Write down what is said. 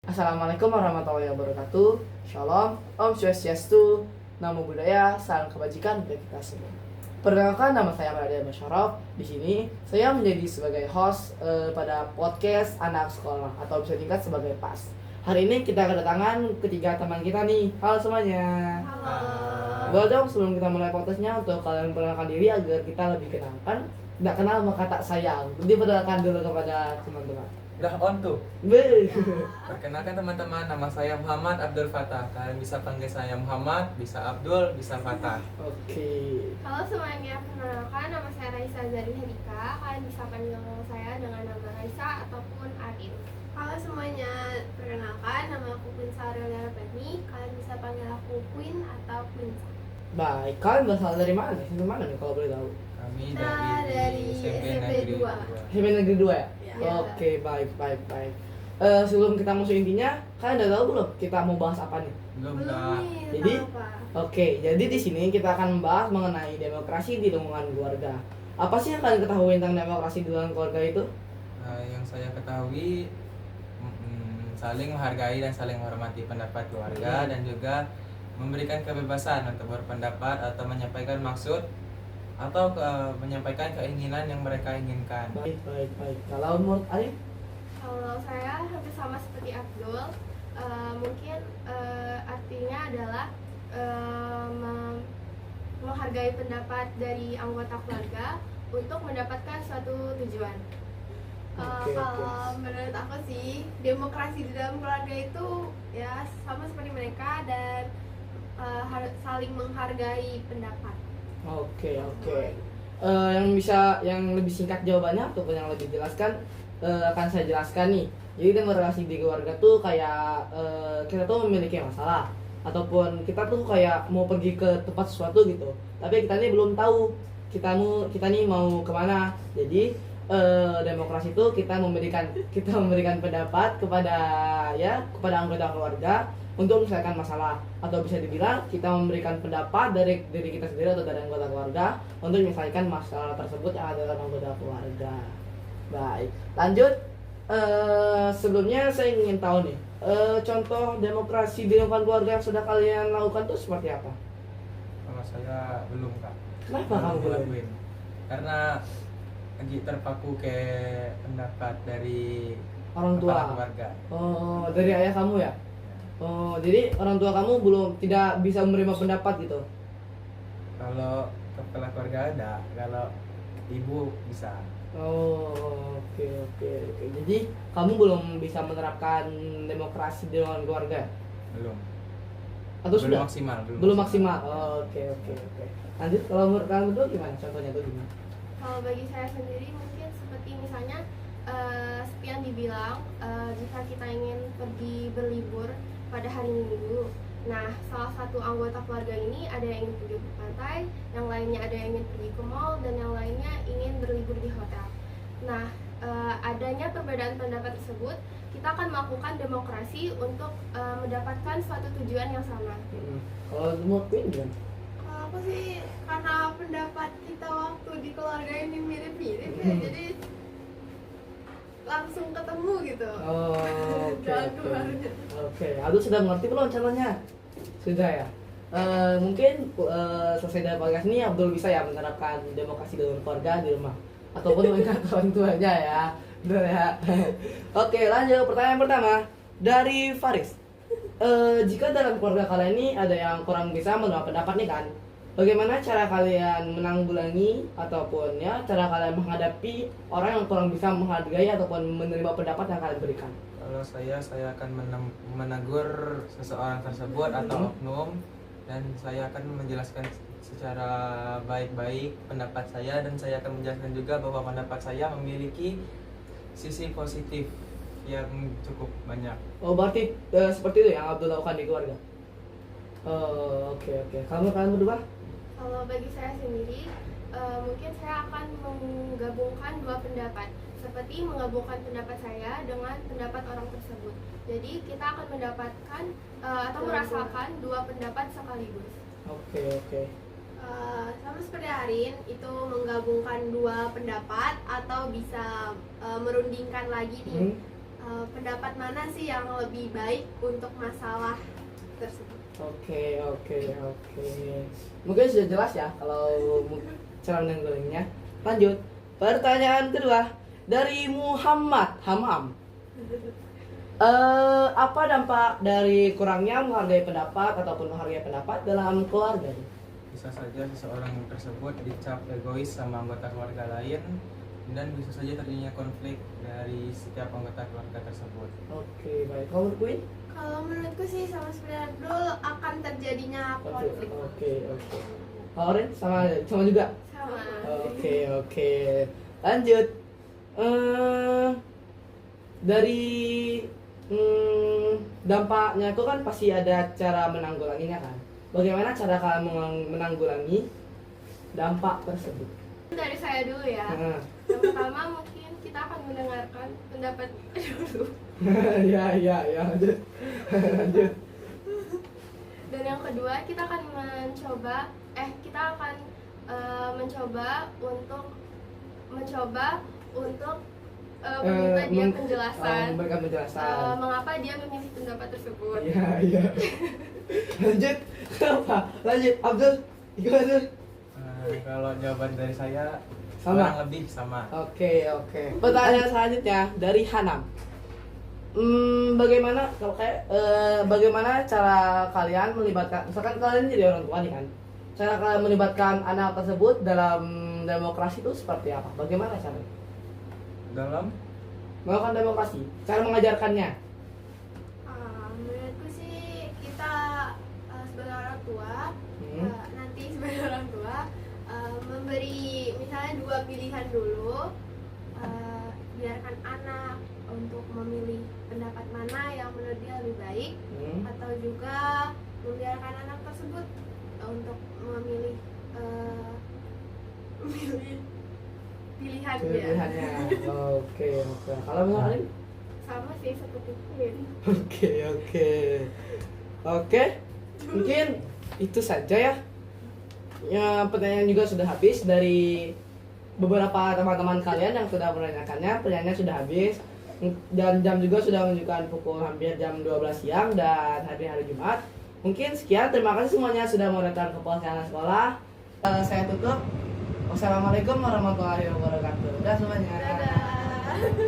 Assalamualaikum warahmatullahi wabarakatuh. Shalom, Om Swastiastu, Namo Buddhaya, salam kebajikan bagi kita semua. Perkenalkan, nama saya Raden Musyarraf. Di sini saya menjadi sebagai host pada podcast anak sekolah atau bisa tingkat sebagai PAS. Hari ini kita kedatangan ketiga teman kita nih. Halo semuanya. Halo. Boleh dong sebelum kita mulai podcastnya untuk kalian perkenalkan diri agar kita lebih kenal kan? Tidak kenal maka tak sayang. Jadi perkenalkan dulu kepada teman-teman. Udah on tuh. Beuh. Perkenalkan teman-teman, nama saya Muhammad Abdul Fatah. Kalian bisa panggil saya Muhammad, bisa Abdul, bisa Fatah. Oke. Halo semuanya, perkenalkan nama saya Raisa Zarin Hedika. Kalian bisa panggil saya dengan nama Raisa ataupun Arin. Halo semuanya, perkenalkan nama aku Queen Sarah Peni. Kalian bisa panggil aku Queen atau Queen. Baik, kalian berasal dari mana? Dari mana nih kalau boleh tahu? Kami Dari SMP SMP Negeri 2. 2. SMP Negeri 2 ya? Ya. Oke, baik. Sebelum kita masuk intinya, kalian udah tahu belum kita mau bahas apa nih? Belum Belum Kak. nih, Jadi, tentang apa? Oke, jadi di sini kita akan membahas mengenai demokrasi di lingkungan keluarga. Apa sih yang kalian ketahui tentang demokrasi di lingkungan keluarga itu? Yang saya ketahui saling menghargai dan saling menghormati pendapat keluarga dan juga memberikan kebebasan untuk berpendapat atau menyampaikan maksud atau menyampaikan keinginan yang mereka inginkan. Baik. Kalau menurut Arif? Kalau saya hampir sama seperti Abdul, mungkin artinya adalah menghargai pendapat dari anggota keluarga untuk mendapatkan suatu tujuan. Oke. Kalau menurut aku sih, demokrasi di dalam keluarga itu ya sama seperti mereka dan saling menghargai pendapat. Oke. Yang lebih singkat jawabannya ataupun yang lebih jelaskan akan saya jelaskan nih. Jadi demokrasi di keluarga tuh kayak kita tuh memiliki masalah ataupun kita tuh kayak mau pergi ke tempat sesuatu gitu. Tapi kita nih belum tahu kita nih mau kemana. Jadi demokrasi itu kita memberikan pendapat kepada anggota keluarga untuk menyelesaikan masalah, atau bisa dibilang kita memberikan pendapat dari diri kita sendiri atau dari anggota keluarga untuk menyelesaikan masalah tersebut yang ada dalam anggota keluarga. Baik, lanjut. Sebelumnya saya ingin tahu nih, contoh demokrasi di lingkungan keluarga yang sudah kalian lakukan tuh seperti apa? Kalau saya belum Kak. Kenapa kamu belum? ngelakuin? Karena lagi terpaku ke pendapat dari Orang tua. kepala keluarga. Oh, dari ayah kamu ya? Oh, jadi orang tua kamu belum tidak bisa menerima pendapat gitu. Kalau kepala keluarga ada, kalau ibu bisa. Oh, oke. Jadi kamu belum bisa menerapkan demokrasi di lingkungan keluarga? Belum. Atau sudah? Maksimal. Belum maksimal. Oh, oke. Lanjut, kalau menurut kalian berdua gimana? Contohnya tuh gimana? Kalau bagi saya sendiri mungkin seperti misalnya seperti yang dibilang, jika kita ingin pergi berlibur pada hari Minggu, nah salah satu anggota keluarga ini ada yang ingin pergi ke pantai, yang lainnya ada yang ingin pergi ke mall, dan yang lainnya ingin berlibur di hotel. Nah, adanya perbedaan pendapat tersebut, kita akan melakukan demokrasi untuk mendapatkan suatu tujuan yang sama. Kalau menurut Queen gimana? Kalau aku sih karena pendapat kita waktu di keluarga ini mirip-mirip ya, jadi langsung ketemu gitu. Oh, Jalan keluarnya. Oke. Aduh, sudah mengerti belum contohnya? Sudah ya. Mungkin selesai dari podcast ini Abdul bisa ya menerapkan demokrasi dalam keluarga di rumah ataupun dengan orang tuanya ya. Benar ya. Oke, lanjut pertanyaan pertama dari Faris. Jika dalam keluarga kalian ini ada yang kurang bisa menerima pendapat nih kan, bagaimana cara kalian menanggulangi ataupun ya cara kalian menghadapi orang yang kurang bisa menghargai ataupun menerima pendapat yang kalian berikan? Kalau saya akan menegur seseorang tersebut atau oknum, dan saya akan menjelaskan secara baik-baik pendapat saya, dan saya akan menjelaskan juga bahwa pendapat saya memiliki sisi positif yang cukup banyak. Oh, berarti seperti itu yang Abdul lakukan di keluarga. Oke. Kalian berdua? Kalau bagi saya sendiri, mungkin saya akan menggabungkan dua pendapat, seperti menggabungkan pendapat saya dengan pendapat orang tersebut. Jadi kita akan mendapatkan atau merasakan dua pendapat sekaligus. Oke. Sama seperti Arin, itu menggabungkan dua pendapat atau bisa merundingkan lagi nih pendapat mana sih yang lebih baik untuk masalah tersebut. Oke. Mungkin sudah jelas ya kalau cara menanggulanginya. Lanjut. Pertanyaan kedua dari Muhammad Hamam. Apa dampak dari kurangnya menghargai pendapat ataupun menghargai pendapat dalam keluarga? Bisa saja seseorang tersebut dicap egois sama anggota keluarga lain, dan bisa saja terjadinya konflik dari setiap anggota keluarga tersebut. Oke, baik. Kamu Queen? Kalau menurutku sih sama seperti Abdul, akan terjadinya konflik. Oke. Kalau Rin sama juga. Sama. Oke. Lanjut. Dari dampaknya itu kan pasti ada cara menanggulanginya kan. Bagaimana cara kalian menanggulangi dampak tersebut? Dari saya dulu ya. Nah. Yang pertama mungkin kita akan mendengarkan pendapat dulu. Ya, lanjut. Dan yang kedua kita akan mencoba meminta dia penjelasan. Memberikan penjelasan. Mengapa dia memilih pendapat tersebut. Iya. Lanjut. Kenapa? Lanjut. Abdul. Gimana? Kalau jawaban dari saya Sama. kurang lebih sama. Oke. Pertanyaan selanjutnya dari Hanam. Bagaimana cara kalian melibatkan, misalkan kalian jadi orang tua nih kan, cara kalian melibatkan anak tersebut dalam demokrasi itu seperti apa? Bagaimana caranya? Dalam Melakukan demokrasi, cara mengajarkannya. Menurutku sih kita sebagai orang tua, nanti sebagai orang tua memberi misalnya 2 pilihan dulu, biarkan anak untuk memilih pendapat mana yang menurut dia lebih baik, atau juga membiarkan anak tersebut untuk memilih pilihannya. Oke. Kalau misalnya Sama sih seperti Queen. Oke. Mungkin itu saja ya. Pertanyaan juga sudah habis dari beberapa teman-teman kalian yang sudah menanyakannya. Pertanyaannya sudah habis. Dan jam juga sudah menunjukkan pukul hampir jam 12 siang dan hari Jumat. Mungkin sekian, terima kasih semuanya sudah mau datang ke Pos Sekolah. Saya tutup. Wassalamualaikum warahmatullahi wabarakatuh. Dadah semuanya. Dadah.